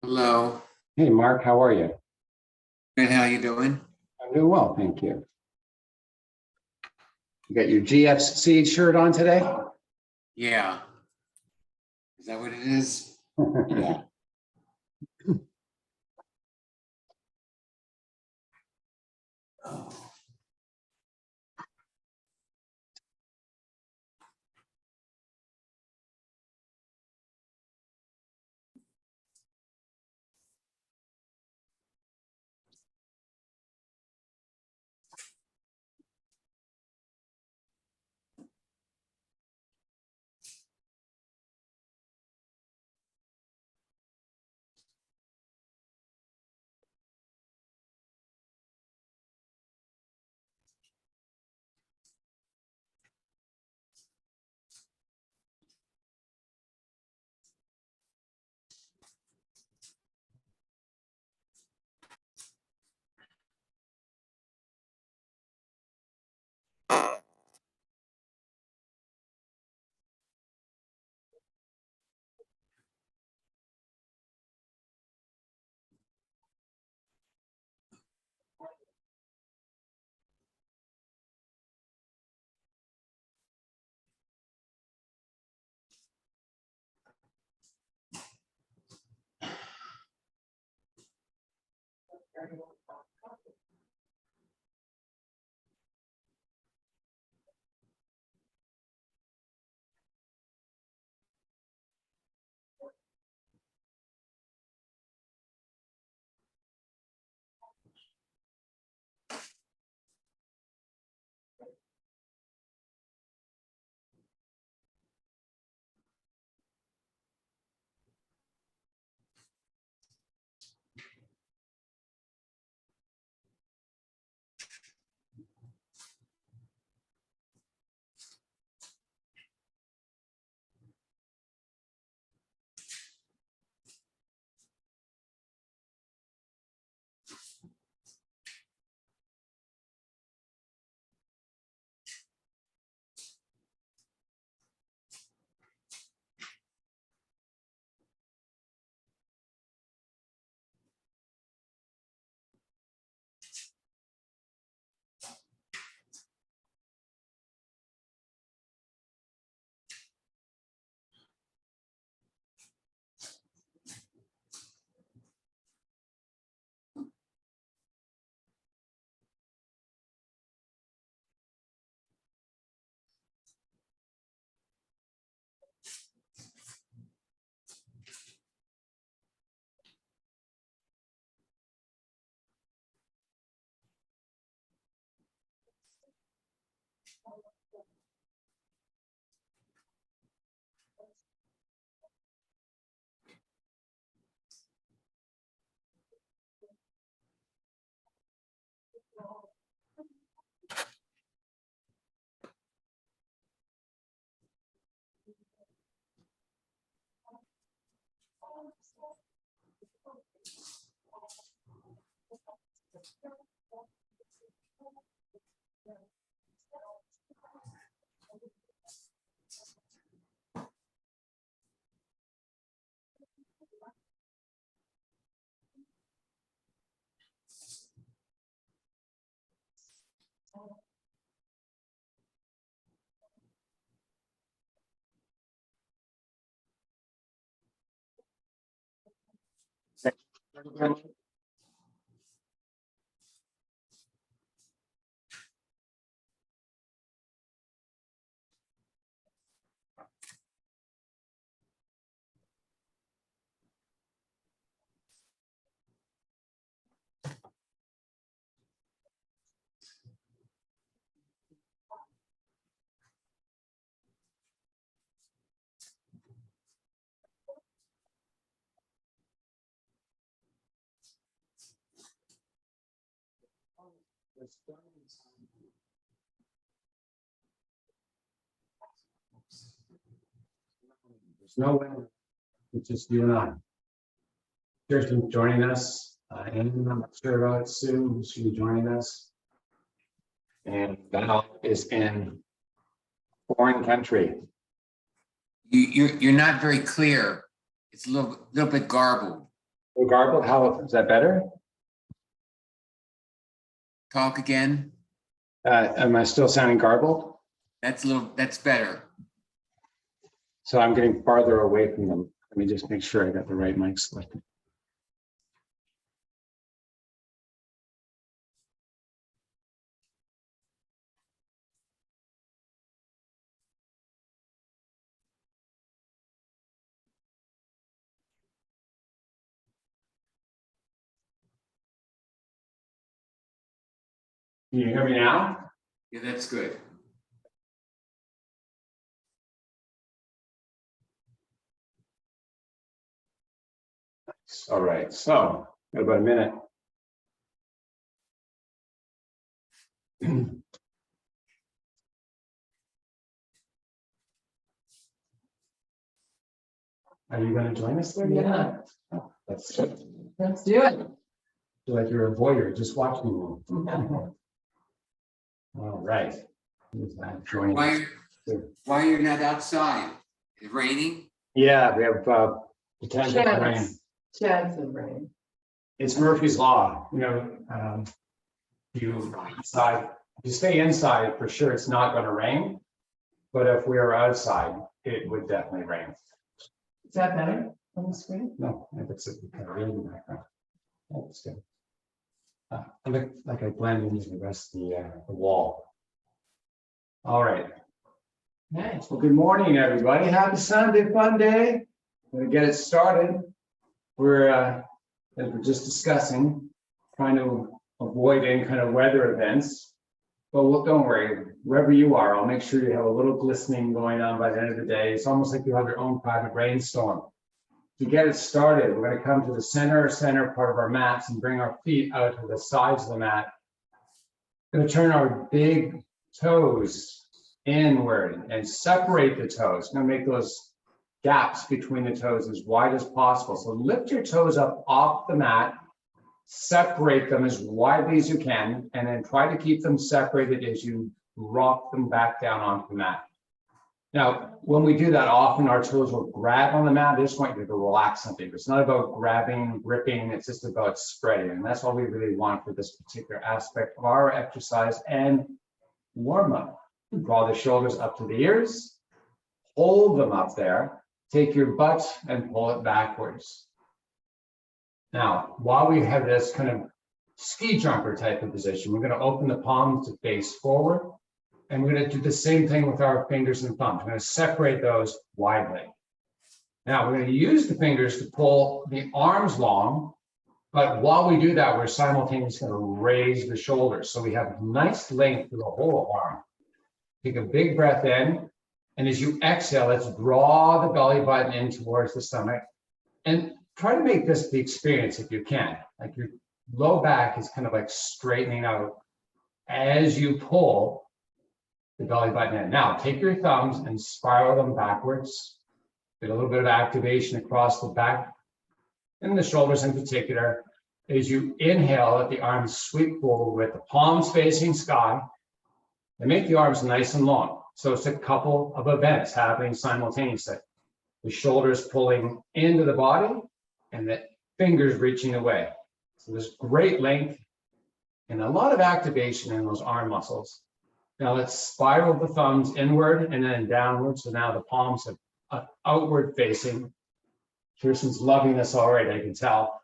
Hello. Hey, Mark, how are you? Good, how you doing? I'm doing well, thank you. You got your GFC shirt on today? Yeah. Is that what it is? Yeah. Oh. There's no way. It's just you and I. Kirsten joining us. And I'm not sure about Sue, who should be joining us. And Val is in foreign country. You're not very clear. It's a little bit garbled. Well, garbled, how is that better? Talk again. Am I still sounding garbled? That's better. So I'm getting farther away from them. Let me just make sure I got the right mic selected. Can you hear me now? Yeah, that's good. All right, so got about a minute. Are you going to join us there? Yeah. Oh, let's do it. feel like you're a voyeur, just watching me. All right. Joining us. Why you're not outside? It's raining? Yeah, we have potential for rain. Chance of rain. It's Murphy's Law. You know, you stay inside, for sure it's not going to rain. But if we are outside, it would definitely rain. Is that better on the screen? No, if it's a kind of rain in the background. That's good. I look like I blend into the rest of the wall. All right. Nice. Well, good morning, everybody. Happy Sunday, fun day. We're going to get it started. We're, as we're just discussing, trying to avoid any kind of weather events. But don't worry, wherever you are, I'll make sure you have a little glistening going on by the end of the day. It's almost like you have your own private rainstorm. To get it started, we're going to come to the center part of our mats and bring our feet out to the sides of the mat. We're going to turn our big toes inward and separate the toes. Going to make those gaps between the toes as wide as possible. So lift your toes up off the mat, separate them as widely as you can, and then try to keep them separated as you rock them back down onto the mat. Now, when we do that, often our toes will grab on the mat. I just want you to relax something. It's not about grabbing, gripping, it's just about spreading. And that's all we really want for this particular aspect of our exercise and warm up. Draw the shoulders up to the ears, hold them up there, take your butt and pull it backwards. Now, while we have this kind of ski jumper type of position, we're going to open the palms to face forward, and we're going to do the same thing with our fingers and thumbs. We're going to separate those widely. Now, we're going to use the fingers to pull the arms long, but while we do that, we're simultaneously going to raise the shoulders. So we have nice length through the whole arm. Take a big breath in, and as you exhale, let's draw the belly button in towards the stomach, and try to make this the experience if you can. Like your low back is kind of like straightening out as you pull the belly button in. Now, take your thumbs and spiral them backwards. Get a little bit of activation across the back and the shoulders in particular. As you inhale, let the arms sweep forward with the palms facing sky, and make the arms nice and long. So it's a couple of events happening simultaneously. The shoulders pulling into the body and the fingers reaching away. So there's great length and a lot of activation in those arm muscles. Now let's spiral the thumbs inward and then downward. So now the palms are outward facing. Kirsten's loving this already, I can tell.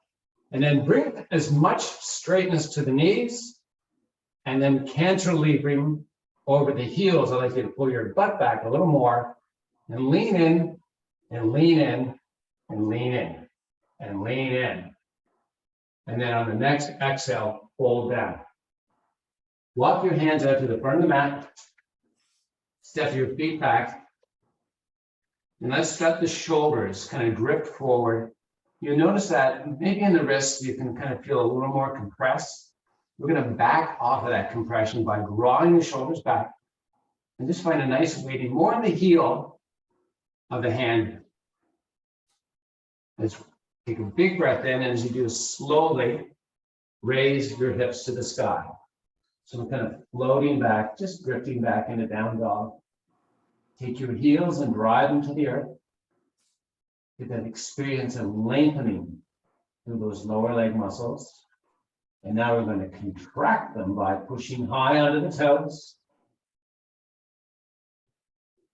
And then bring as much straightness to the knees, and then cantilevering over the heels. I'd like you to pull your butt back a little more and lean in and lean in and lean in and lean in. And then on the next exhale, fold down. Walk your hands out to the front of the mat. Step your feet back. And let's let the shoulders kind of drift forward. You'll notice that maybe in the wrists, you can kind of feel a little more compressed. We're going to back off of that compression by drawing the shoulders back and just find a nice weighting more on the heel of the hand. Let's take a big breath in, and as you do, slowly raise your hips to the sky. So we're kind of floating back, just drifting back into down dog. Take your heels and drive them to the earth. Get that experience of lengthening through those lower leg muscles. And now we're going to contract them by pushing high onto the toes.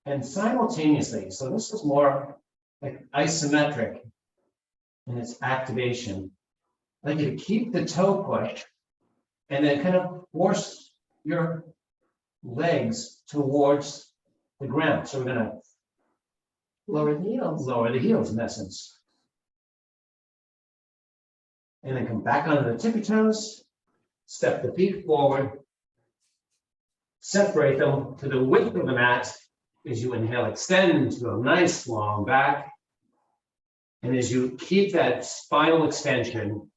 And simultaneously, so this is more like isometric in its activation. I'd like you to keep the toe push and then kind of force your legs towards the ground. So we're going to Lower the heels. lower the heels in essence. And then come back onto the tippy toes, step the feet forward, separate them to the width of the mat. As you inhale, extend to a nice long back. And as you keep that spinal extension,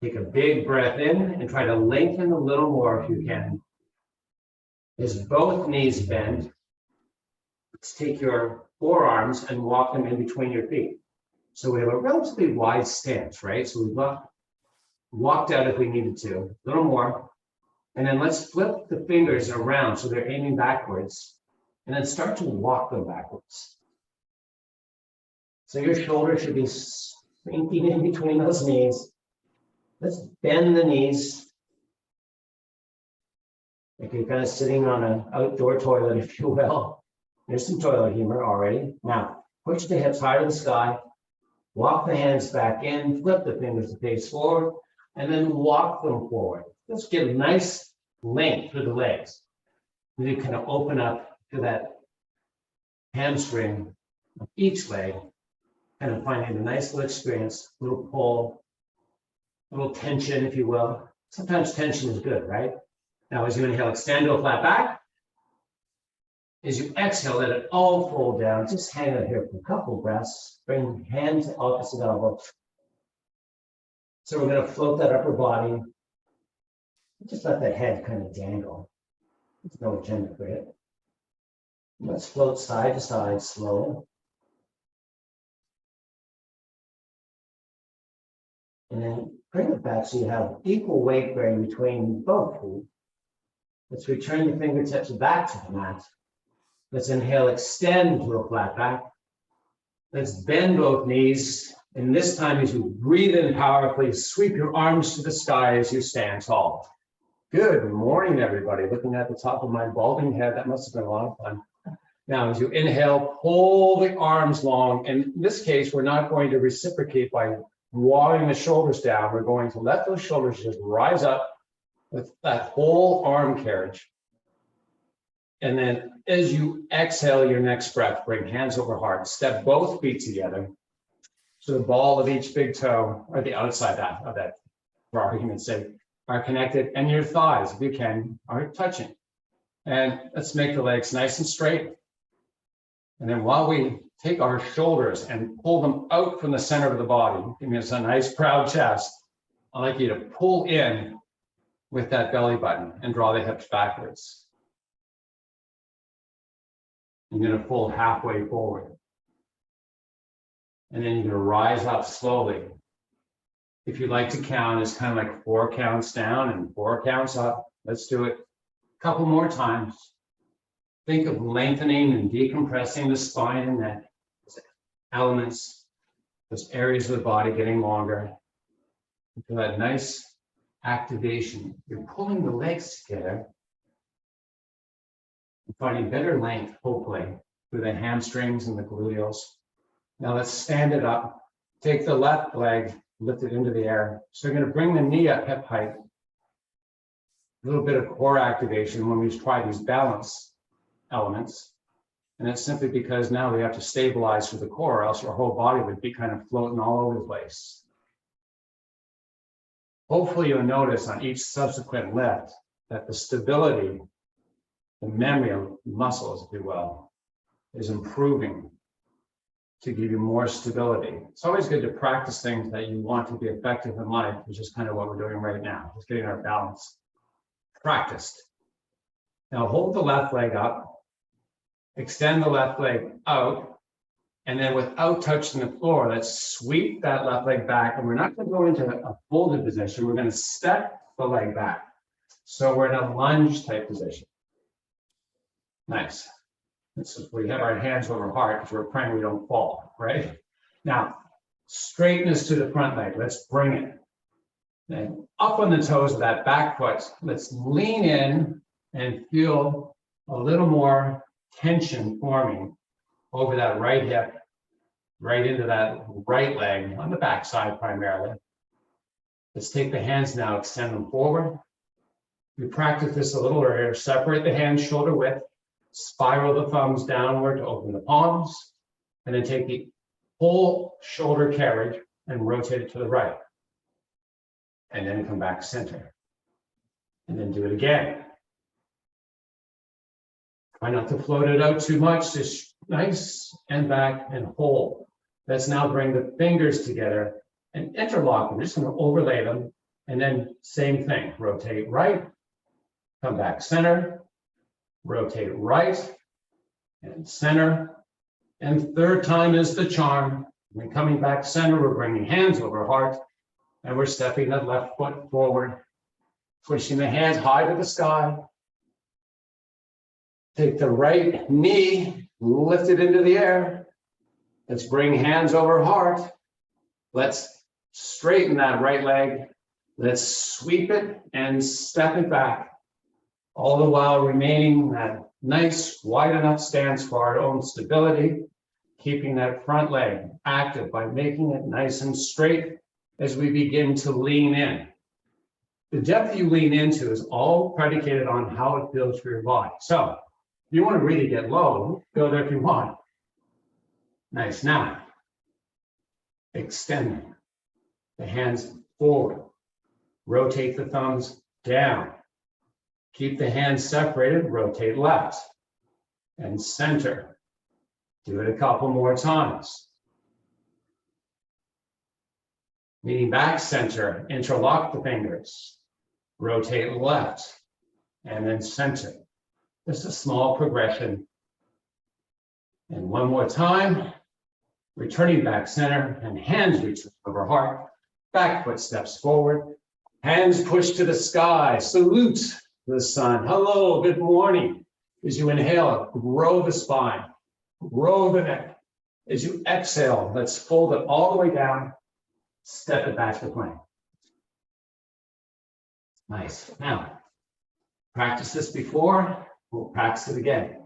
take a big breath in and try to lengthen a little more if you can. As both knees bend, let's take your forearms and walk them in between your feet. So we have a relatively wide stance, right? So we've walked out if we needed to, a little more. And then let's flip the fingers around so they're aiming backwards. And then start to walk them backwards. So your shoulders should be sinking in between those knees. Let's bend the knees. Like you're kind of sitting on an outdoor toilet, if you will. There's some toilet humor already. Now, push the hips high to the sky. Walk the hands back in, flip the fingers to face forward, and then walk them forward. Let's get a nice length through the legs. And you kind of open up to that hamstring of each leg, kind of finding a nice little experience, little pull, little tension, if you will. Sometimes tension is good, right? Now, as you inhale, extend to a flat back. As you exhale, let it all fold down. Just hang out here for a couple breaths. Bring hand to opposite elbow. So we're going to float that upper body. Just let the head kind of dangle. There's no agenda for it. Let's float side to side slowly. And then bring it back so you have equal weight bearing between both feet. Let's return the fingertips back to the mat. Let's inhale, extend to a flat back. Let's bend both knees. And this time, as you breathe in powerfully, sweep your arms to the sky as you stand tall. Good morning, everybody. Looking at the top of my balding head, that must have been a lot of fun. Now, as you inhale, pull the arms long. In this case, we're not going to reciprocate by drawing the shoulders down. We're going to let those shoulders just rise up with that whole arm carriage. And then as you exhale your next breath, bring hands over heart. Step both feet together. So the ball of each big toe, or the outside of that, for argument's sake, are connected. And your thighs, if you can, are touching. And let's make the legs nice and straight. And then while we take our shoulders and pull them out from the center of the body, giving us a nice proud chest, I'd like you to pull in with that belly button and draw the hips backwards. You're going to pull halfway forward. And then you're going to rise up slowly. If you'd like to count, it's kind of like 4 counts down and 4 counts up. Let's do it a couple more times. Think of lengthening and decompressing the spine and neck, elements, those areas of the body getting longer. For that nice activation, you're pulling the legs together and finding better length, hopefully, through the hamstrings and the gluteals. Now let's stand it up. Take the left leg, lift it into the air. So you're going to bring the knee up hip height. A little bit of core activation when we try these balance elements. And it's simply because now we have to stabilize through the core, or else our whole body would be kind of floating all over the place. Hopefully you'll notice on each subsequent lift that the stability, the memory of muscles, if you will, is improving to give you more stability. It's always good to practice things that you want to be effective in life, which is kind of what we're doing right now, just getting our balance practiced. Now hold the left leg up, extend the left leg out, and then without touching the floor, let's sweep that left leg back. And we're not going to go into a folded position. We're going to step the leg back. So we're in a lunge type position. Nice. We have our hands over heart because we're praying we don't fall, right? Now, straightness to the front leg. Let's bring it. Then up on the toes of that back foot. Let's lean in and feel a little more tension forming over that right hip, right into that right leg on the back side primarily. Let's take the hands now, extend them forward. We practice this a little earlier. Separate the hands shoulder width, spiral the thumbs downward to open the palms, and then take the whole shoulder carriage and rotate it to the right. And then come back center. And then do it again. Try not to float it out too much, just nice and back and hold. Let's now bring the fingers together and interlock them. We're just going to overlay them. And then same thing, rotate right, come back center, rotate right and center. And third time is the charm. When coming back center, we're bringing hands over heart and we're stepping that left foot forward, pushing the hands high to the sky. Take the right knee, lift it into the air. Let's bring hands over heart. Let's straighten that right leg. Let's sweep it and step it back. All the while remaining that nice wide enough stance for our own stability, keeping that front leg active by making it nice and straight as we begin to lean in. The depth you lean into is all predicated on how it feels for your body. So if you want to really get low, go there if you want. Nice. Now, extend the hands forward. Rotate the thumbs down. Keep the hands separated. Rotate left and center. Do it a couple more times. Leaning back center, interlock the fingers. Rotate left and then center. Just a small progression. And one more time, returning back center and hands reach over heart. Back foot steps forward. Hands push to the sky. Salute the sun. Hello, good morning. As you inhale, grow the spine, grow the neck. As you exhale, let's fold it all the way down. Step it back to plank. Nice. Now, practice this before. We'll practice it again.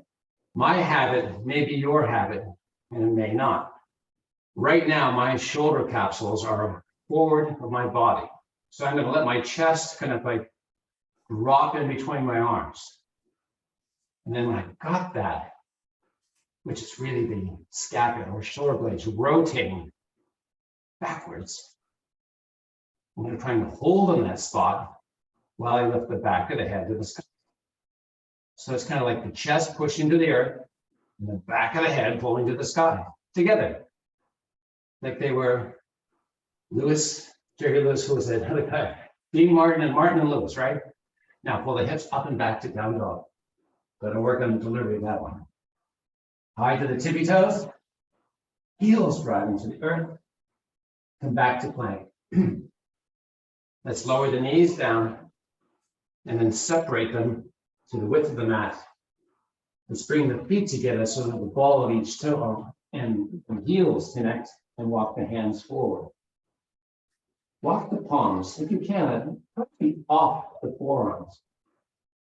My habit may be your habit, and it may not. Right now, my shoulder capsules are forward of my body. So I'm going to let my chest kind of like drop in between my arms. And then when I've got that, which is really the scapula or shoulder blades rotating backwards, I'm going to try and hold in that spot while I lift the back of the head to the sky. So it's kind of like the chest pushing to the earth and the back of the head pulling to the sky together. Like they were Jerry Lewis, who was that other guy? Dean Martin and Lewis, right? Now pull the hips up and back to down dog. Got to work on the delivery of that one. High to the tippy toes. Heels driving to the earth. Come back to plank. Let's lower the knees down and then separate them to the width of the mat. Let's bring the feet together so that the ball of each toe and the heels connect and walk the hands forward. Walk the palms, if you can, feet off the forearms.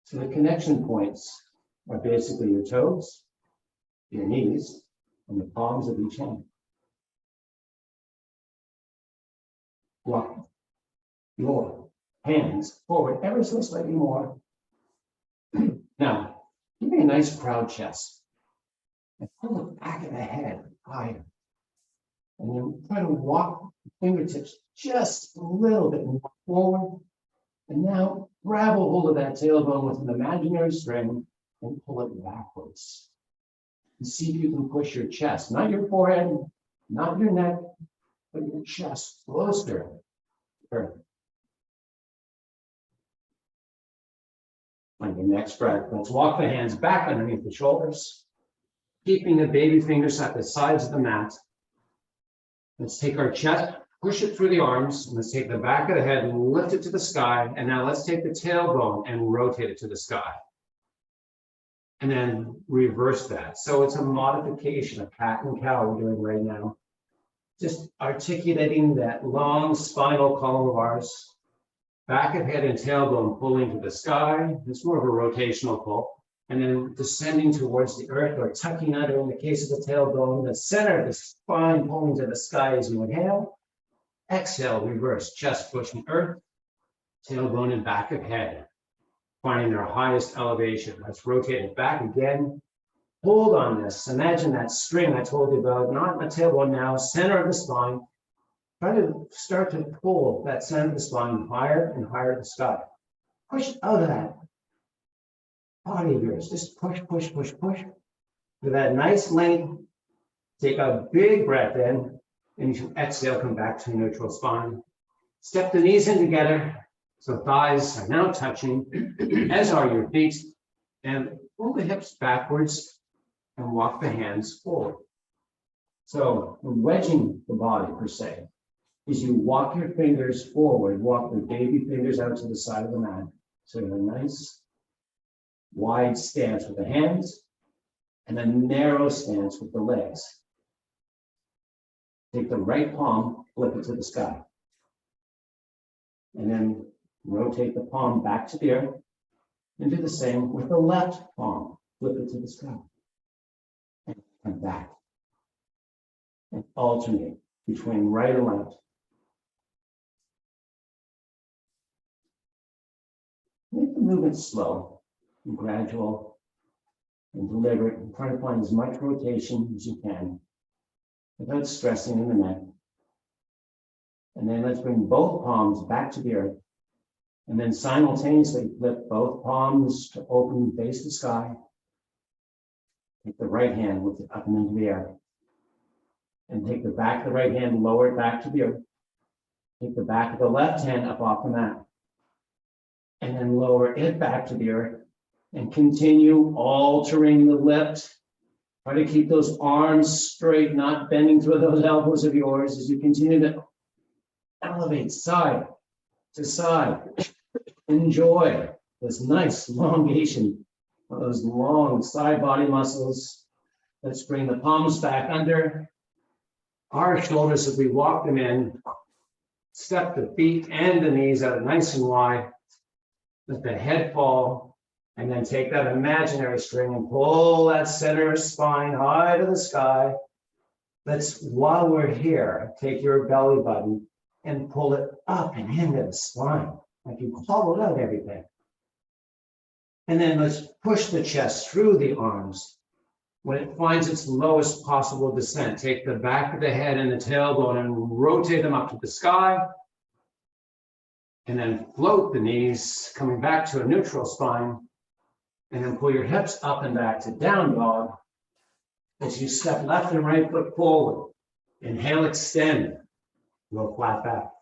So the connection points are basically your toes, your knees, and the palms of each hand. Walk your hands forward ever so slightly more. Now, give me a nice proud chest. And pull the back of the head higher. And then try to walk the fingertips just a little bit more forward. And now grab a hold of that tailbone with an imaginary string and pull it backwards. And see if you can push your chest, not your forehead, not your neck, but your chest closer. Perfect. On your next breath, let's walk the hands back underneath the shoulders, keeping the baby fingers at the sides of the mat. Let's take our chest, push it through the arms, and let's take the back of the head and lift it to the sky. And now let's take the tailbone and rotate it to the sky. and then reverse that. So it's a modification of cat and cow we're doing right now. Just articulating that long spinal column of ours, back of head and tailbone pulling to the sky. It's more of a rotational pull. And then descending towards the earth or tucking under in the case of the tailbone, the center of the spine pulling to the sky as you inhale. Exhale, reverse, chest pushing earth, tailbone and back of head, finding their highest elevation. Let's rotate it back again. Hold on this. Imagine that string I told you about, not in the tailbone now, center of the spine. Try to start to pull that center of the spine higher and higher to the sky. Push out of that body of yours. Just push, push, push, push. With that nice length, take a big breath in, and you exhale, come back to neutral spine. Step the knees in together, so thighs are now touching, as are your feet, and pull the hips backwards and walk the hands forward. So wedging the body per se is you walk your fingers forward, walk the baby fingers out to the side of the mat. So you have a nice wide stance with the hands and a narrow stance with the legs. Take the right palm, flip it to the sky. And then rotate the palm back to the earth and do the same with the left palm, flip it to the sky. And come back. And alternate between right and left. Make the movement slow and gradual and deliberate, and try to find as much rotation as you can without stressing in the neck. And then let's bring both palms back to the earth, and then simultaneously flip both palms to open face the sky. Take the right hand, lift it up and into the air. And take the back of the right hand, lower it back to the earth. Take the back of the left hand up off the mat. And then lower it back to the earth. And continue altering the lift. Try to keep those arms straight, not bending through those elbows of yours as you continue to elevate side to side. Enjoy this nice elongation of those long side body muscles. Let's bring the palms back under our shoulders as we walk them in. Step the feet and the knees out nice and wide. Let the head fall. And then take that imaginary string and pull that center spine high to the sky. Let's, while we're here, take your belly button and pull it up and into the spine, like you hollowed out everything. And then let's push the chest through the arms. When it finds its lowest possible descent, take the back of the head and the tailbone and rotate them up to the sky. And then float the knees, coming back to a neutral spine. And then pull your hips up and back to down dog. As you step left and right foot forward. Inhale, extend. Go flat back.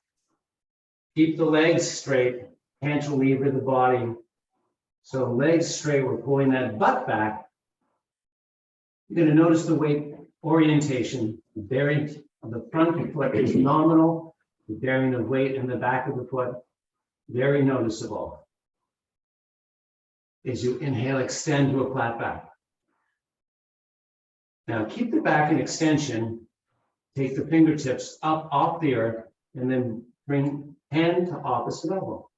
Keep the legs straight. Cantilever the body. So legs straight, we're pulling that butt back. You're going to notice the weight orientation. The bearing of the front of the foot is nominal. The bearing of weight in the back of the foot, very noticeable. As you inhale, extend to a flat back. Now keep the back in extension. Take the fingertips up off the earth and then bring hand to opposite elbow.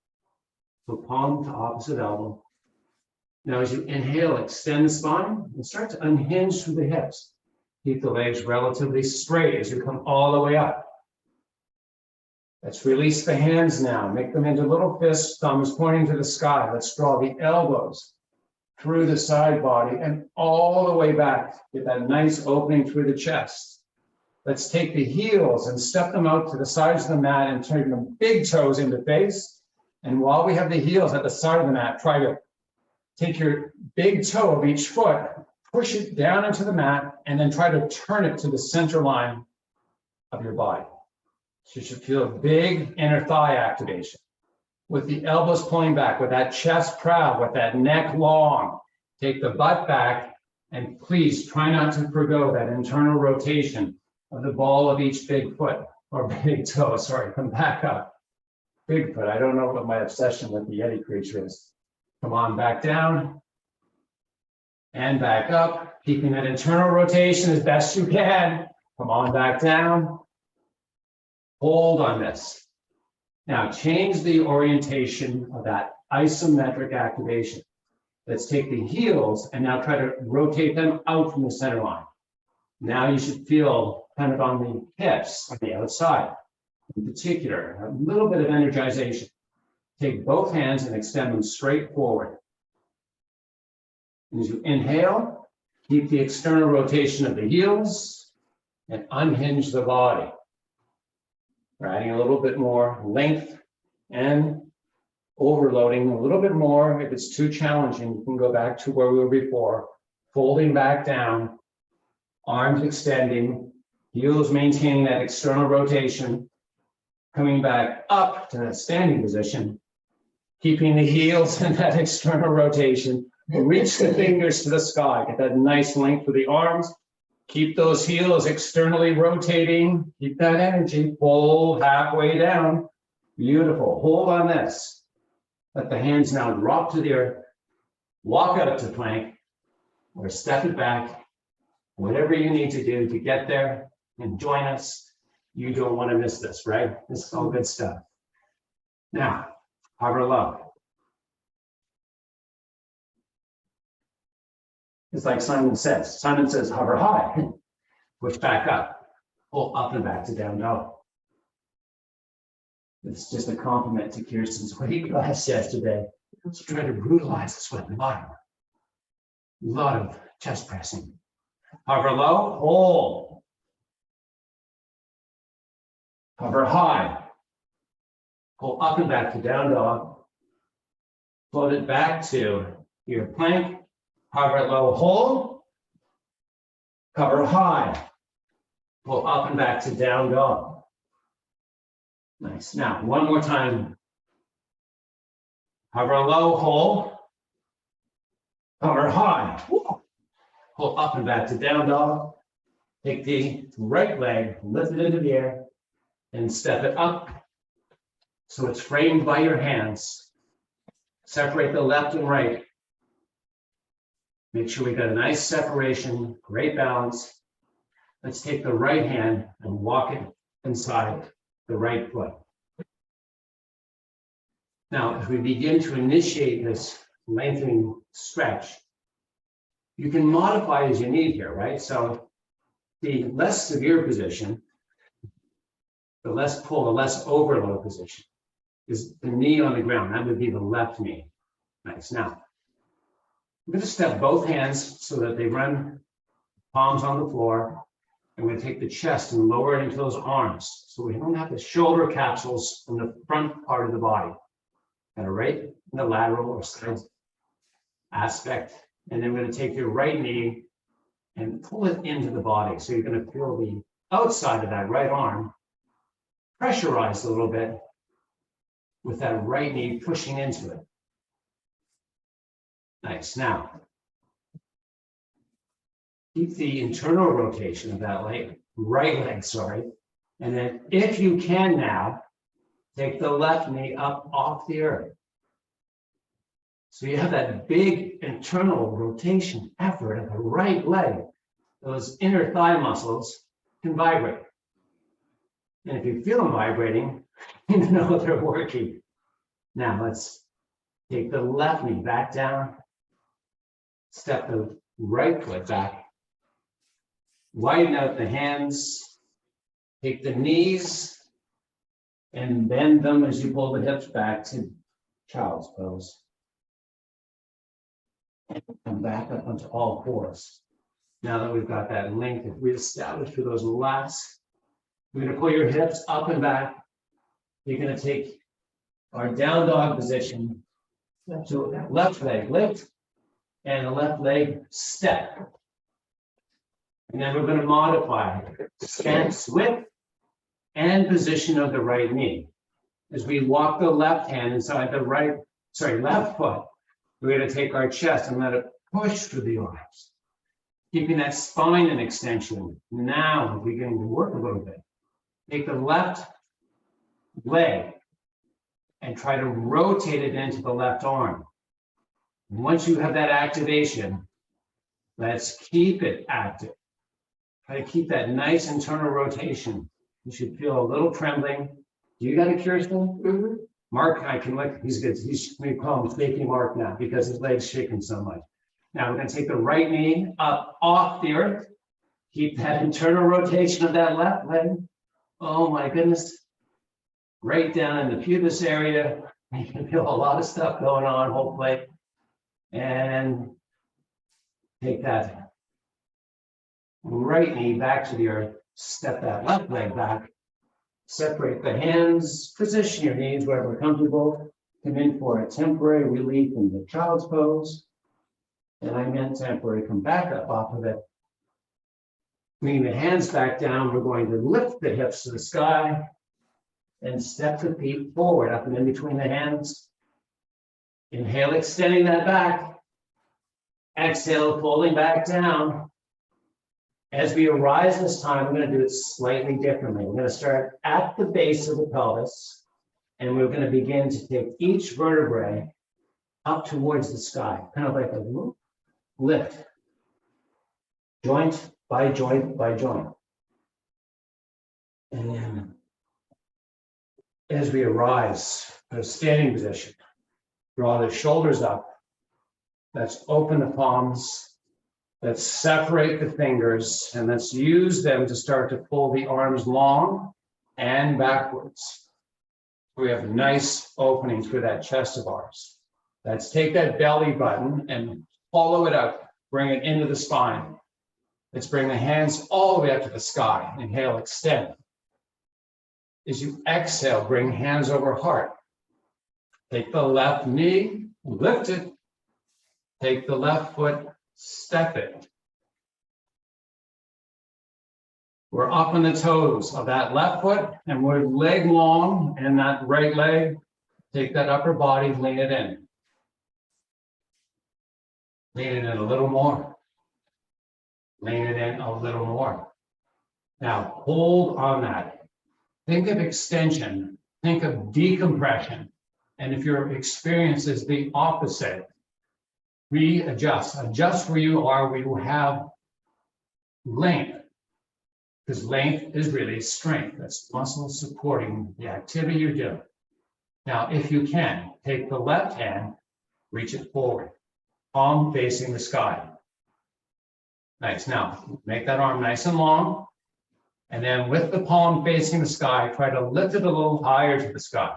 So palm to opposite elbow. Now as you inhale, extend the spine and start to unhinge through the hips. Keep the legs relatively straight as you come all the way up. Let's release the hands now. Make them into little fists, thumbs pointing to the sky. Let's draw the elbows through the side body and all the way back. Get that nice opening through the chest. Let's take the heels and step them out to the sides of the mat and turn the big toes into face. And while we have the heels at the side of the mat, try to take your big toe of each foot, push it down into the mat, and then try to turn it to the center line of your body. So you should feel a big inner thigh activation. With the elbows pulling back, with that chest proud, with that neck long. Take the butt back, and please try not to forgo that internal rotation of the ball of each big foot, or big toe, sorry, come back up. Bigfoot, I don't know what my obsession with the Yeti creature is. Come on back down. and back up, keeping that internal rotation as best you can. Come on back down. Hold on this. Now change the orientation of that isometric activation. Let's take the heels and now try to rotate them out from the center line. Now you should feel kind of on the hips on the outside. In particular, a little bit of energization. Take both hands and extend them straight forward. As you inhale, keep the external rotation of the heels and unhinge the body. We're adding a little bit more length and overloading a little bit more. If it's too challenging, you can go back to where we were before, folding back down, arms extending, heels maintaining that external rotation, coming back up to that standing position, keeping the heels in that external rotation. Reach the fingers to the sky, get that nice length with the arms. Keep those heels externally rotating. Keep that energy. Pull halfway down. Beautiful. Hold on this. Let the hands now drop to the earth. Walk out to plank or step it back. Whatever you need to do to get there and join us. You don't want to miss this, right? This is all good stuff. Now, hover low. It's like Simon says. Simon says, hover high. Push back up. Pull up and back to down dog. It's just a compliment to Kirsten's weight class yesterday. She tried to brutalize us with the bottom. A lot of chest pressing. Hover low, hold. Hover high. Pull up and back to down dog. Float it back to your plank. Hover low, hold. Cover high. Pull up and back to down dog. Nice. Now, one more time. Hover low, hold. Cover high. Pull up and back to down dog. Take the right leg, lift it into the air, and step it up so it's framed by your hands. Separate the left and right. Make sure we got a nice separation, great balance. Let's take the right hand and walk it inside the right foot. Now, as we begin to initiate this lengthening stretch, you can modify as you need here, right? So the less severe position, the less pull, the less overload position is the knee on the ground. That would be the left knee. Nice. Now, I'm going to step both hands so that they run palms on the floor. I'm going to take the chest and lower it into those arms so we don't have the shoulder capsules in the front part of the body. Got it right in the lateral or side aspect. And then we're going to take your right knee and pull it into the body. So you're going to feel the outside of that right arm pressurized a little bit with that right knee pushing into it. Nice. Now, keep the internal rotation of that leg, right leg, sorry. And then if you can now, take the left knee up off the earth. So you have that big internal rotation effort of the right leg. Those inner thigh muscles can vibrate. And if you feel them vibrating, you know they're working. Now let's take the left knee back down. Step the right foot back. Widen out the hands. Take the knees and bend them as you pull the hips back to child's pose. Come back up onto all fours. Now that we've got that length reestablished for those lats, we're going to pull your hips up and back. You're going to take our down dog position to left leg lift and the left leg step. And then we're going to modify stance width and position of the right knee. As we walk the left hand inside the left foot, we're going to take our chest and let it push through the arms, keeping that spine in extension. Now we're beginning to work a little bit. Take the left leg and try to rotate it into the left arm. And once you have that activation, Let's keep it active. Try to keep that nice internal rotation. You should feel a little trembling. Do you got a Kirsten? Mhm. Mark, I can look, he's good. We call him shaky Mark now because his leg's shaking so much. Now we're gonna take the right knee up off the earth. Keep that internal rotation of that left leg. Oh my goodness. Right down in the pubis area. You can feel a lot of stuff going on, hopefully. And take that right knee back to the earth. Step that left leg back. Separate the hands. Position your knees wherever comfortable. Come in for a temporary relief in the child's pose. And I meant temporary. Come back up off of it. Bring the hands back down. We're going to lift the hips to the sky and step the feet forward up and in between the hands. Inhale, extending that back. Exhale, folding back down. As we arise this time, we're going to do it slightly differently. We're going to start at the base of the pelvis, and we're going to begin to take each vertebrae up towards the sky, kind of like a lift, joint by joint by joint. And then as we arise to a standing position, draw the shoulders up. Let's open the palms. Let's separate the fingers and let's use them to start to pull the arms long and backwards. We have a nice opening through that chest of ours. Let's take that belly button and follow it up. Bring it into the spine. Let's bring the hands all the way up to the sky. Inhale, extend. As you exhale, bring hands over heart. Take the left knee, lift it. Take the left foot, step it. We're up on the toes of that left foot and we're leg long and that right leg. Take that upper body, lean it in. Lean it in a little more. Lean it in a little more. Now hold on that. Think of extension. Think of decompression. And if your experience is the opposite, readjust. Adjust where you are, where you have length. Because length is really strength. That's muscle supporting the activity you're doing. Now, if you can, take the left hand, reach it forward, palm facing the sky. Nice. Now, make that arm nice and long. And then with the palm facing the sky, try to lift it a little higher to the sky.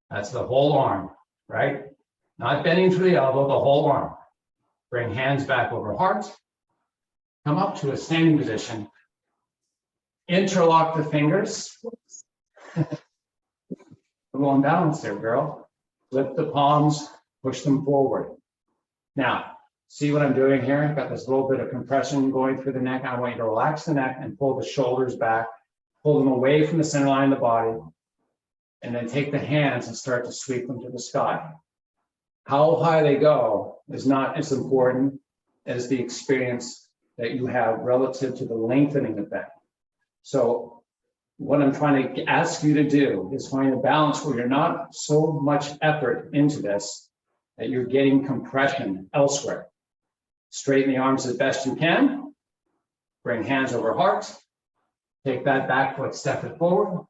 That's the whole arm, right? Not bending through the elbow, the whole arm. Bring hands back over heart. Come up to a standing position. Interlock the fingers. Go on balance there, girl. Lift the palms, push them forward. Now, see what I'm doing here? I've got this little bit of compression going through the neck. I want you to relax the neck and pull the shoulders back. Pull them away from the center line of the body. And then take the hands and start to sweep them to the sky. How high they go is not as important as the experience that you have relative to the lengthening of that. So what I'm trying to ask you to do is find a balance where you're not so much effort into this that you're getting compression elsewhere. Straighten the arms as best you can. Bring hands over heart. Take that back foot, step it forward.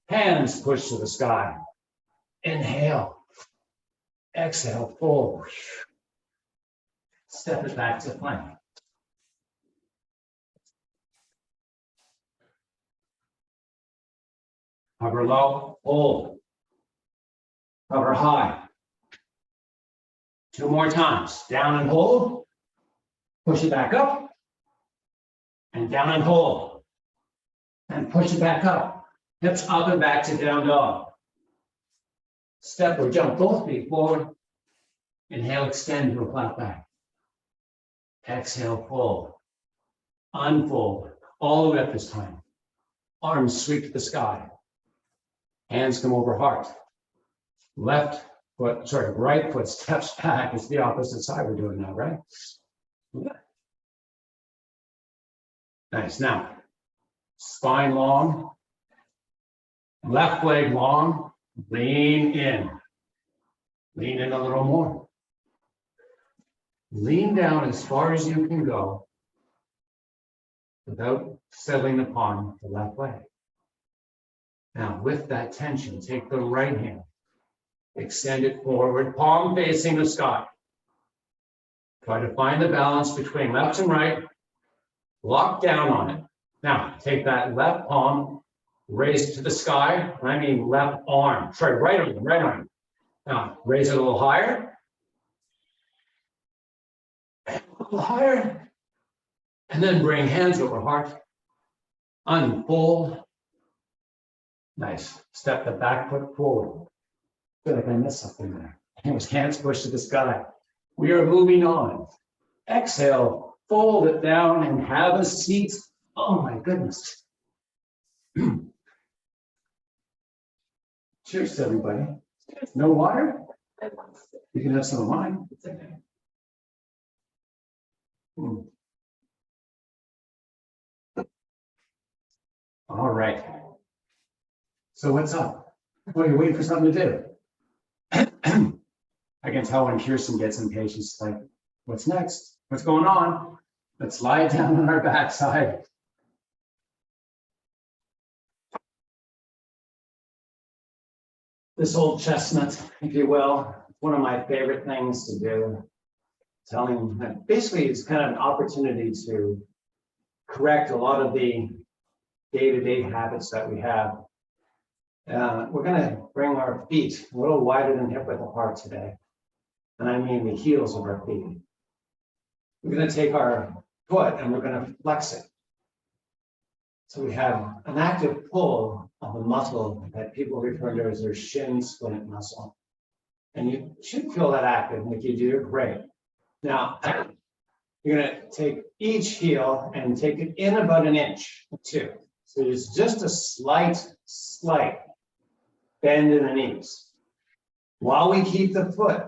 Hands push to the sky. Inhale. Exhale, forward. Step it back to plank. Hover low, hold. Hover high. 2 more times. Down and hold. Push it back up. And down and hold. And push it back up. Hips up and back to down dog. Step or jump both feet forward. Inhale, extend to a flat back. Exhale, fold. Unfold. All the way up this time. Arms sweep to the sky. Hands come over heart. Right foot steps back. It's the opposite side we're doing now, right? Yeah. Nice. Now, spine long. Left leg long. Lean in. Lean in a little more. Lean down as far as you can go without settling upon the left leg. Now, with that tension, take the right hand, extend it forward, palm facing the sky. Try to find the balance between left and right. Lock down on it. Now, take that left palm, raise it to the sky. I mean left arm. Sorry, right arm, right arm. Now, raise it a little higher. A little higher. And then bring hands over heart. Unfold. Nice. Step the back foot forward. I feel like I missed something there. Hands pushed to the sky. We are moving on. Exhale, fold it down and have a seat. Oh my goodness. Cheers to everybody. No water? You can have some of mine. All right. So what's up? Well, you're waiting for something to do. I can tell when Kirsten gets impatient, she's like, what's next? What's going on? Let's lie down on our backside. This old chestnut, if you will, one of my favorite things to do. Telling that basically it's kind of an opportunity to correct a lot of the day-to-day habits that we have. We're going to bring our feet a little wider than hip width apart today. And I mean the heels of our feet. We're going to take our foot and we're going to flex it. So we have an active pull of a muscle that people refer to as their shin splint muscle. And you should feel that active. And if you do, great. Now, you're going to take each heel and take it in about an inch or two. So it's just a slight bend in the knees. While we keep the foot,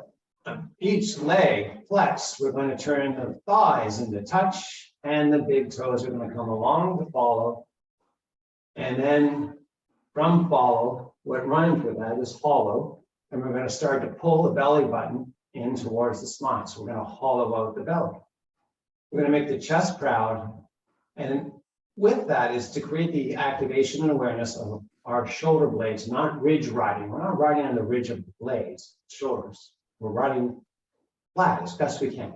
each leg flexed, we're going to turn the thighs into touch, and the big toes are going to come along to follow. And then from follow, what runs with that is hollow. And we're going to start to pull the belly button in towards the spine. So we're going to hollow out the belly. We're going to make the chest proud. And with that is to create the activation and awareness of our shoulder blades, not ridge riding. We're not riding on the ridge of the blades, shoulders. We're riding flat as best we can.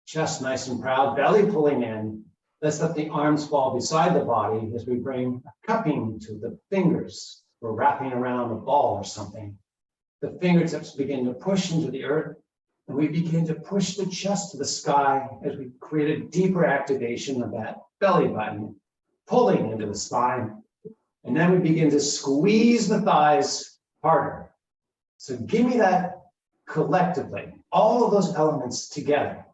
Chest nice and proud, belly pulling in. Let's let the arms fall beside the body as we bring a cupping to the fingers. We're wrapping around a ball or something. The fingertips begin to push into the earth, and we begin to push the chest to the sky as we create a deeper activation of that belly button, pulling into the spine. And then we begin to squeeze the thighs harder. So give me that collectively, all of those elements together.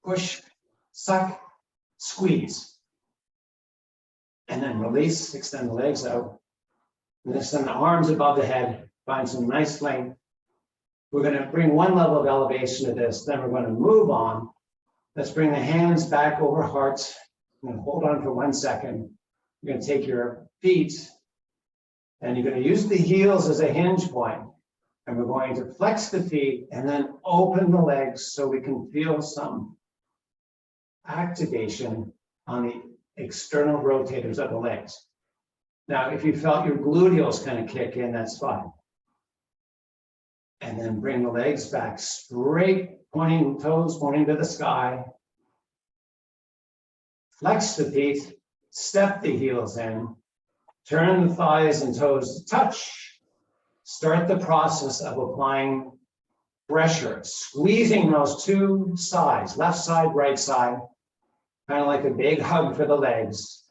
Push, suck, squeeze. And then release, extend the legs out. And then extend the arms above the head, find some nice length. We're going to bring one level of elevation to this, then we're going to move on. Let's bring the hands back over hearts. I'm going to hold on for 1 second. You're going to take your feet and you're going to use the heels as a hinge point. And we're going to flex the feet and then open the legs so we can feel some activation on the external rotators of the legs. Now, if you felt your gluteals kind of kick in, that's fine. And then bring the legs back straight, pointing toes, pointing to the sky. Flex the feet, step the heels in, turn the thighs and toes to touch. Start the process of applying pressure, squeezing those two sides, left side, right side, kind of like a big hug for the legs.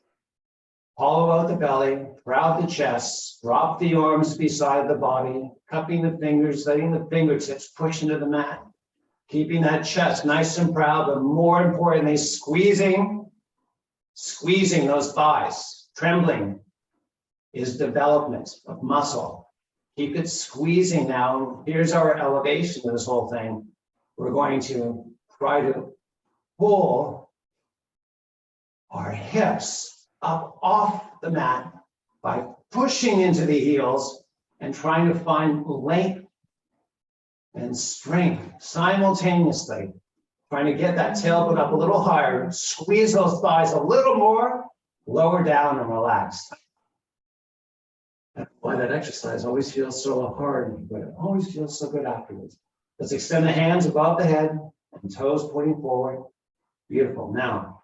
Hollow out the belly, proud the chest, drop the arms beside the body, cupping the fingers, letting the fingertips push into the mat, keeping that chest nice and proud, but more importantly, squeezing those thighs. Trembling is development of muscle. Keep it squeezing now. Here's our elevation of this whole thing. We're going to try to pull our hips up off the mat by pushing into the heels and trying to find length and strength simultaneously Trying to get that tailbone up a little higher, squeeze those thighs a little more, lower down and relax. That's why that exercise always feels so hard, but it always feels so good afterwards. Let's extend the hands above the head and toes pointing forward. Beautiful. Now,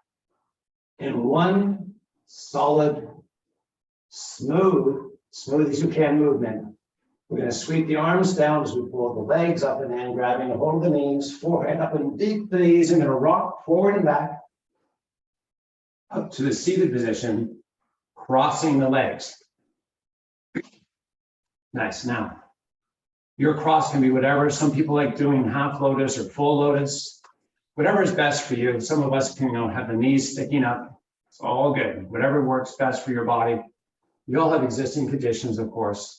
in one solid, smooth as you can movement, we're going to sweep the arms down as we pull the legs up and in, grabbing a hold of the knees, forehead up and deep the knees. I'm going to rock forward and back up to the seated position, crossing the legs. Nice. Now, your cross can be whatever. Some people like doing half lotus or full lotus, whatever is best for you. Some of us can, have the knees sticking up. It's all good. Whatever works best for your body. We all have existing conditions, of course.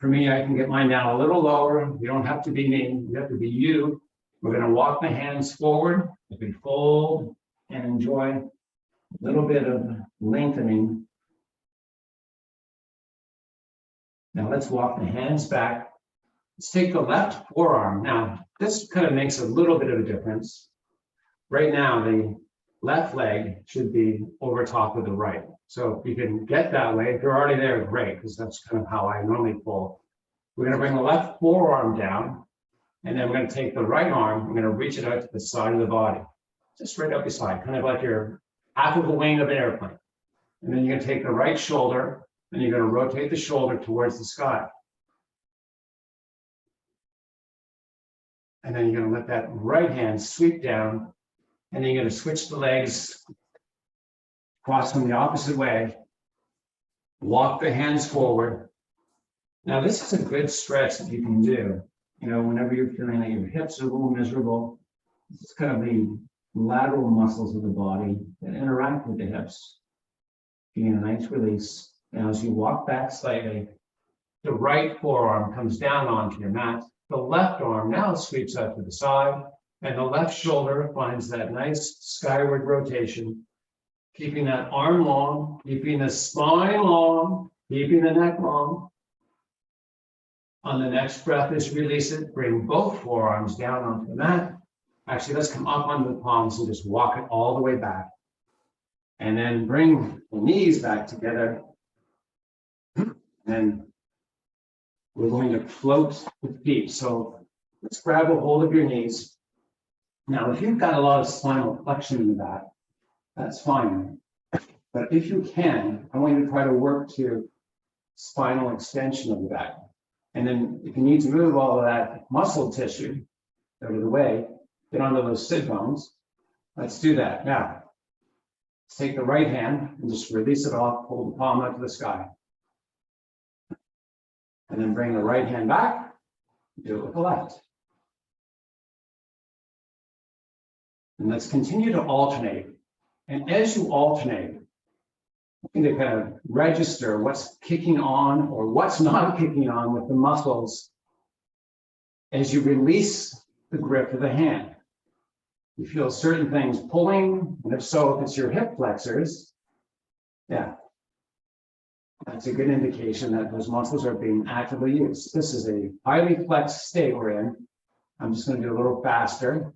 For me, I can get mine down a little lower. You don't have to be me. You have to be you. We're going to walk the hands forward as we fold and enjoy a little bit of lengthening. Now let's walk the hands back. Let's take the left forearm. Now, this kind of makes a little bit of a difference. Right now, the left leg should be over top of the right. So if you can get that way, if you're already there, great, because that's kind of how I normally pull. We're going to bring the left forearm down, and then we're going to take the right arm, we're going to reach it out to the side of the body, just right up beside, kind of like you're half of the wing of an airplane. And then you're going to take the right shoulder, and you're going to rotate the shoulder towards the sky. And then you're going to let that right hand sweep down, and then you're going to switch the legs, cross them the opposite way, walk the hands forward. Now, this is a good stretch that you can do, whenever you're feeling like your hips are a little miserable. This is kind of the lateral muscles of the body that interact with the hips, getting a nice release. Now, as you walk back slightly, the right forearm comes down onto your mat. The left arm now sweeps out to the side, and the left shoulder finds that nice skyward rotation, keeping that arm long, keeping the spine long, keeping the neck long. On the next breath, as you release it, bring both forearms down onto the mat. Actually, let's come up onto the palms and just walk it all the way back. And then bring the knees back together. And we're going to float the feet. So let's grab a hold of your knees. Now, if you've got a lot of spinal flexion in the back, that's fine. But if you can, I want you to try to work to spinal extension of the back. And then if you need to move all of that muscle tissue out of the way, get onto those sit bones. Let's do that. Now, let's take the right hand and just release it off, hold the palm out to the sky. And then bring the right hand back, do it with the left. And let's continue to alternate. And as you alternate, you need to kind of register what's kicking on or what's not kicking on with the muscles as you release the grip of the hand. You feel certain things pulling, and if so, if it's your hip flexors, yeah, that's a good indication that those muscles are being actively used. This is a highly flexed state we're in. I'm just going to do a little faster.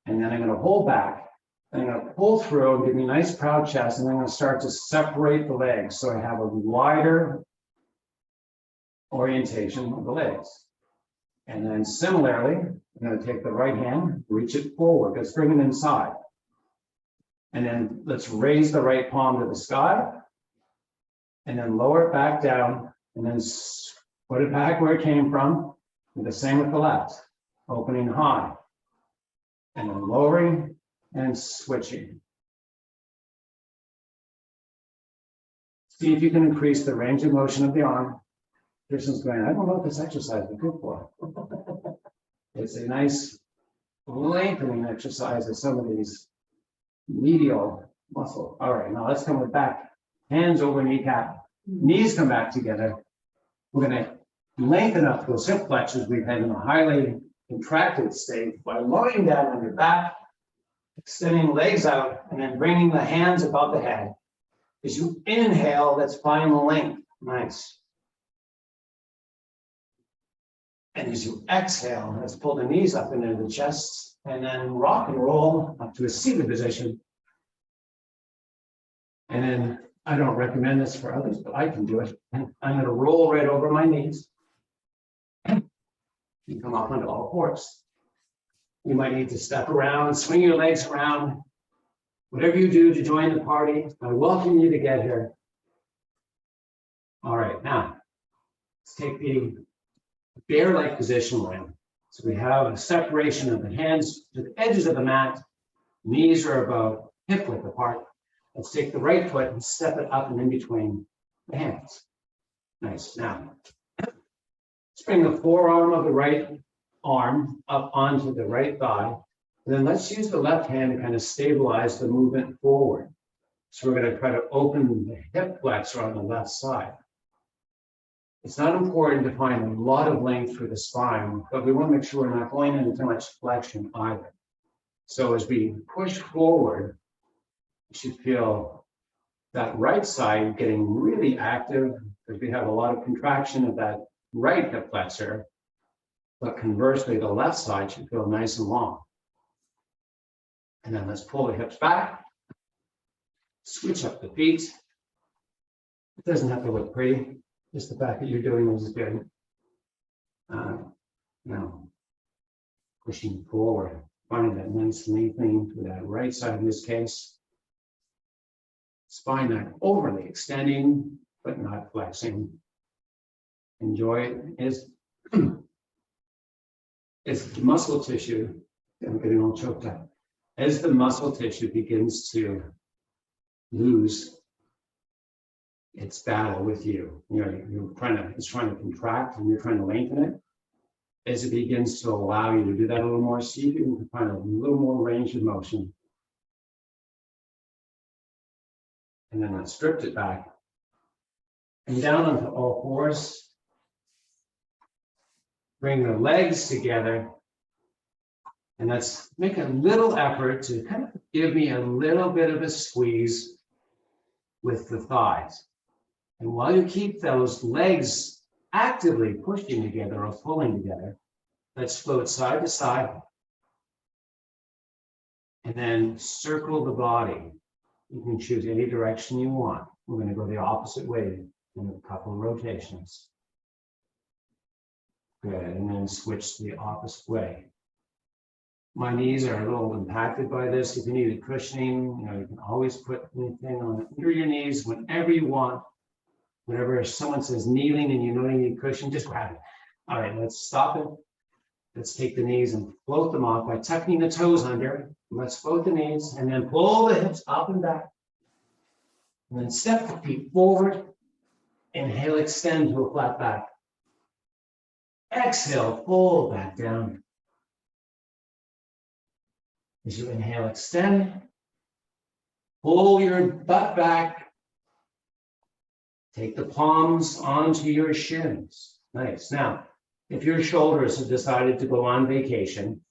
And then I'm going to hold back. I'm going to pull through and give me a nice proud chest, and I'm going to start to separate the legs so I have a wider orientation of the legs. And then similarly, I'm going to take the right hand, reach it forward, let's bring it inside. And then let's raise the right palm to the sky, and then lower it back down, and then put it back where it came from. And the same with the left, opening high, and then lowering, and switching. See if you can increase the range of motion of the arm. Person's going, I don't know what this exercise is good for. It's a nice lengthening exercise of some of these medial muscles. All right, now let's come with back. Hands over kneecap. Knees come back together. We're going to lengthen up those hip flexors we've had in a highly contracted state by lying down on your back, extending legs out, and then bringing the hands above the head. As you inhale, let's find length. Nice. And as you exhale, let's pull the knees up into the chest and then rock and roll up to a seated position. And then I don't recommend this for others, but I can do it. I'm going to roll right over my knees. You come up onto all fours. You might need to step around, swing your legs around. Whatever you do to join the party, I welcome you to get here. All right, now let's take the bear-like position we're in. So we have a separation of the hands to the edges of the mat. Knees are about hip width apart. Let's take the right foot and step it up and in between the hands. Nice. Now, let's bring the forearm of the right arm up onto the right thigh. And then let's use the left hand to kind of stabilize the movement forward. So we're going to try to open the hip flexor on the left side. It's not important to find a lot of length through the spine, but we want to make sure we're not going into too much flexion either. So as we push forward, you should feel that right side getting really active because we have a lot of contraction of that right hip flexor. But conversely, the left side should feel nice and long. And then let's pull the hips back, switch up the feet. It doesn't have to look pretty. Just the fact that you're doing this is good. Now, pushing forward, finding that nice lengthening through that right side in this case. Spine not overly extending, but not flexing. Enjoy it. It's the muscle tissue. I'm getting all choked up. As the muscle tissue begins to lose its battle with you, it's trying to contract and you're trying to lengthen it. As it begins to allow you to do that a little more, see if you can find a little more range of motion. And then let's strip it back and down onto all fours. Bring the legs together. And let's make a little effort to kind of give me a little bit of a squeeze with the thighs. And while you keep those legs actively pushing together or pulling together, let's float side to side. And then circle the body. You can choose any direction you want. We're going to go the opposite way in a couple of rotations. Good, and then switch to the opposite way. My knees are a little impacted by this. If you need cushioning, you can always put anything on under your knees whenever you want. Whenever someone says kneeling and you know you need cushion, just grab it. All right, let's stop it. Let's take the knees and float them off by tucking the toes under. Let's float the knees and then pull the hips up and back. And then step the feet forward. Inhale, extend to a flat back. Exhale, fold back down. As you inhale, extend. Pull your butt back. Take the palms onto your shins. Nice. Now, if your shoulders have decided to go on vacation,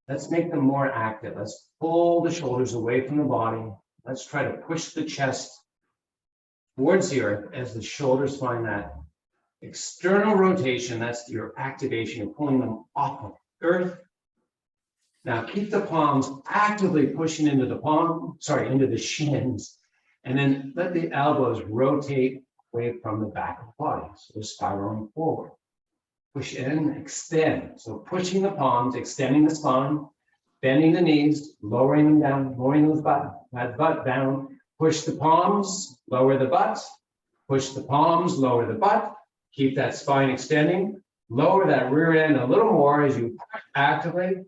let's make them more active. Let's pull the shoulders away from the body. Let's try to push the chest towards the earth as the shoulders find that external rotation. That's your activation. You're pulling them off of earth. Now keep the palms actively pushing into the shins, and then let the elbows rotate away from the back of the body. So they're spiraling forward. Push in, extend. So pushing the palms, extending the spine, bending the knees, lowering them down, lowering that butt down. Push the palms, lower the butt. Push the palms, lower the butt. Keep that spine extending. Lower that rear end a little more as you push actively.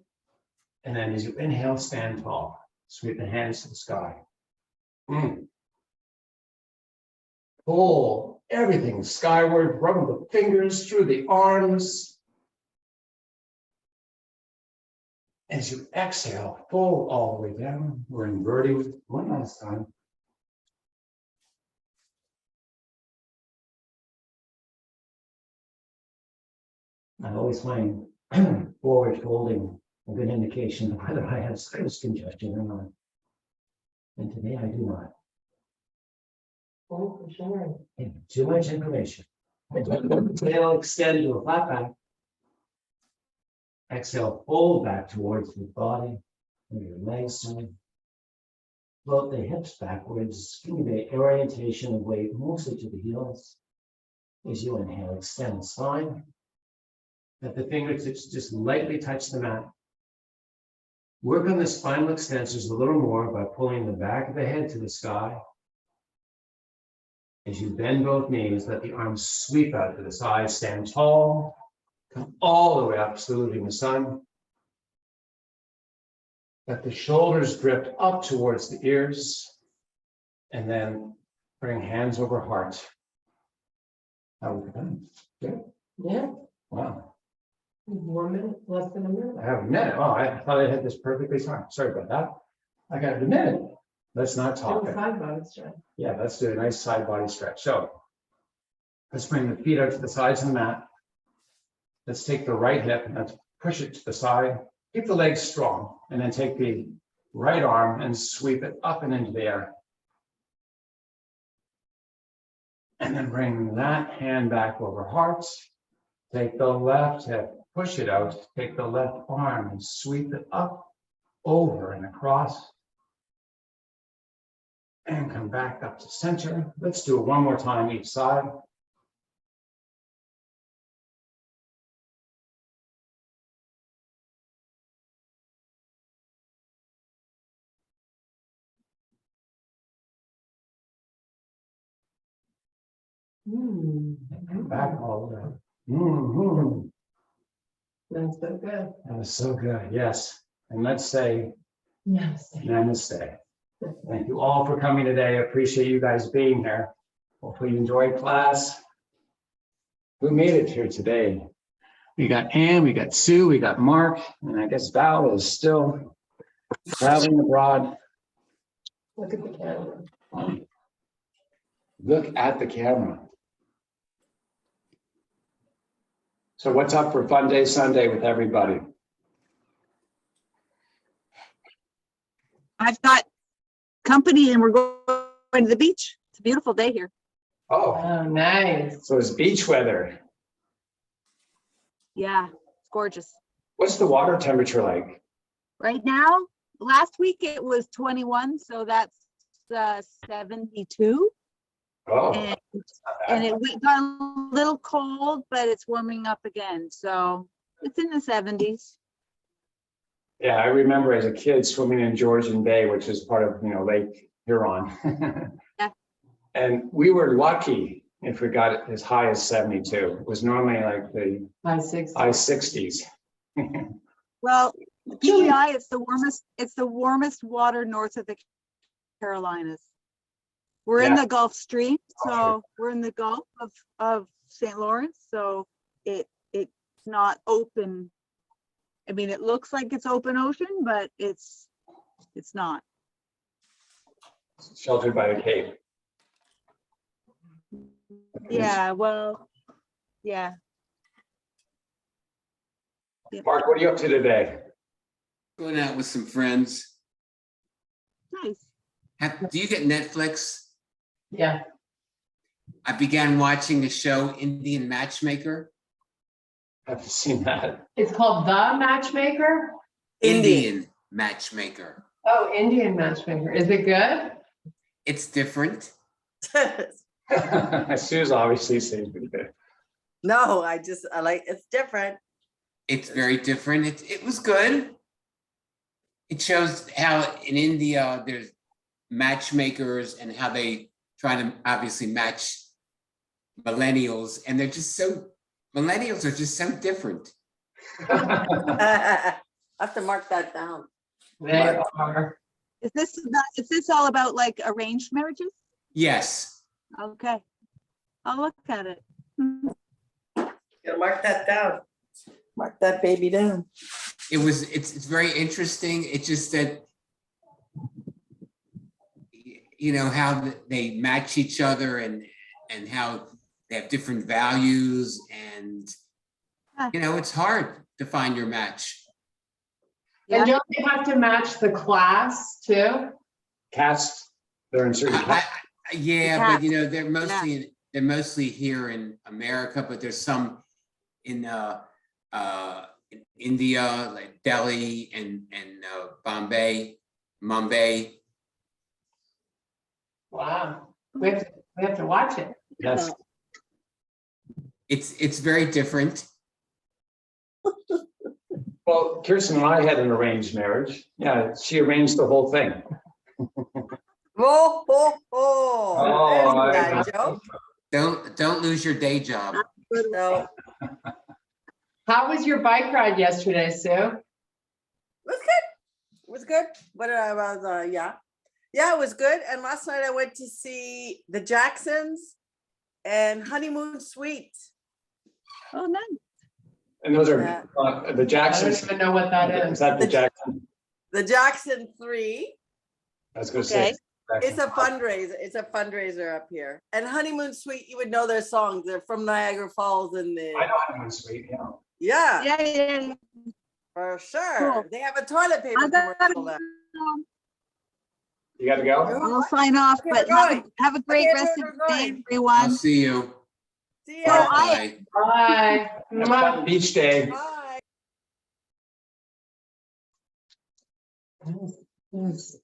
And then as you inhale, stand tall. Sweep the hands to the sky. Pull everything skyward. Rub the fingers through the arms. As you exhale, pull all the way down. We're inverting one last time. I always find forward folding a good indication of whether I have sinus congestion or not. And today I do not. Oh, for sure. Too much information. Tail extend to a flat back. Exhale, fold back towards the body, and your legs turn. Float the hips backwards, giving the orientation of weight mostly to the heels. As you inhale, extend the spine. Let the fingertips just lightly touch the mat. Work on the spinal extensors a little more by pulling the back of the head to the sky. As you bend both knees, let the arms sweep out to the side, stand tall, come all the way up, saluting the sun. Let the shoulders drift up towards the ears, and then bring hands over heart. How we done? Good. Yeah, Wow. 1 minute, less than a minute. I have a minute. Oh, I thought I had this perfectly timed. Sorry about that. I got a minute. Let's not talk. Do a side body stretch. Yeah, let's do a nice side body stretch. So let's bring the feet out to the sides of the mat. Let's take the right hip and let's push it to the side. Keep the legs strong, and then take the right arm and sweep it up and into the air. And then bring that hand back over heart. Take the left hip, push it out. Take the left arm and sweep it up, over and across. And come back up to center. Let's do it one more time each side. Come back all the way. That's so good. That was so good, yes. And let's say Yes. namaste. Thank you all for coming today. I appreciate you guys being here. Hopefully you enjoyed class. Who made it here today? We got Ann, we got Sue, we got Mark, and I guess Val is still traveling abroad. Look at the camera. Look at the camera. So what's up for Fun Day Sunday with everybody? I've got company and we're going to the beach. It's a beautiful day here. Oh, Oh, nice. so it's beach weather. Yeah, it's gorgeous. What's the water temperature like? Right now, last week it was 21, so that's 72. Oh, And, not bad. it got a little cold, but it's warming up again. So it's in the 70s. Yeah, I remember as a kid swimming in Georgian Bay, which is part of, Lake Huron. Yeah. And we were lucky if we got it as high as 72. It was normally like the High 60s. high 60s. Well, PEI, it's the warmest water north of the Carolinas. We're in Yeah. the Gulf Stream, Oh, so we're in the Gulf of St. Lawrence, so it's not open. I mean, it looks like it's open ocean, but it's not. Sheltered by the Cape. Yeah, well, yeah. Mark, what are you up to today? Going out with some friends. Nice. Do you get Netflix? Yeah. I began watching the show Indian Matchmaker. Haven't seen that. It's called The Matchmaker? Indian Matchmaker. Oh, Indian Matchmaker. Is it good? It's different. Sue's obviously saying pretty good. No, I like, it's different. It's very different. It was good. It shows how in India there's matchmakers and how they try to obviously match millennials, and millennials are just so different. I have to mark that down. They are. Is this all about like arranged marriages? Yes. Okay. I'll look at it. Gotta mark that down. Mark that baby down. It's very interesting. It's just that how they match each other and how they have different values, and it's hard to find your match. And Yeah. don't they have to match the class too? Cast, they're in certain class. Yeah, but they're mostly here in America, but there's some in India, like Delhi and Bombay, Mumbai. Wow. We have to watch it. Yes. It's very different. Well, Kirsten and I had an arranged marriage. Yeah, she arranged the whole thing. Oh, oh, Oh, oh. I- There's that joke. Don't lose your day job. No, How was your bike ride yesterday, Sue? it was good. It was good. But I was, yeah. Yeah, it was good. And last night I went to see the Jacksons and Honeymoon Suite. Oh, nice. And those are Yeah. the I don't Jacksons. even know what that Is is. that the Jackson? The Jackson 3. I was gonna say. Okay. It's a fundraiser. It's a fundraiser up here. And Honeymoon Suite, you would know their songs. They're from Niagara Falls and I the, know I'm sweet, yeah. yeah, Yeah, yeah. for sure. Cool. They have a toilet paper I gotta commercial there. go. You gotta go? I'll sign off, Okay, but we're going. have a great Okay, rest of we're the day, going. everyone. I'll see you. See Oh, ya. I- Bye. Bye. Have fun beach day. Bye. Yes.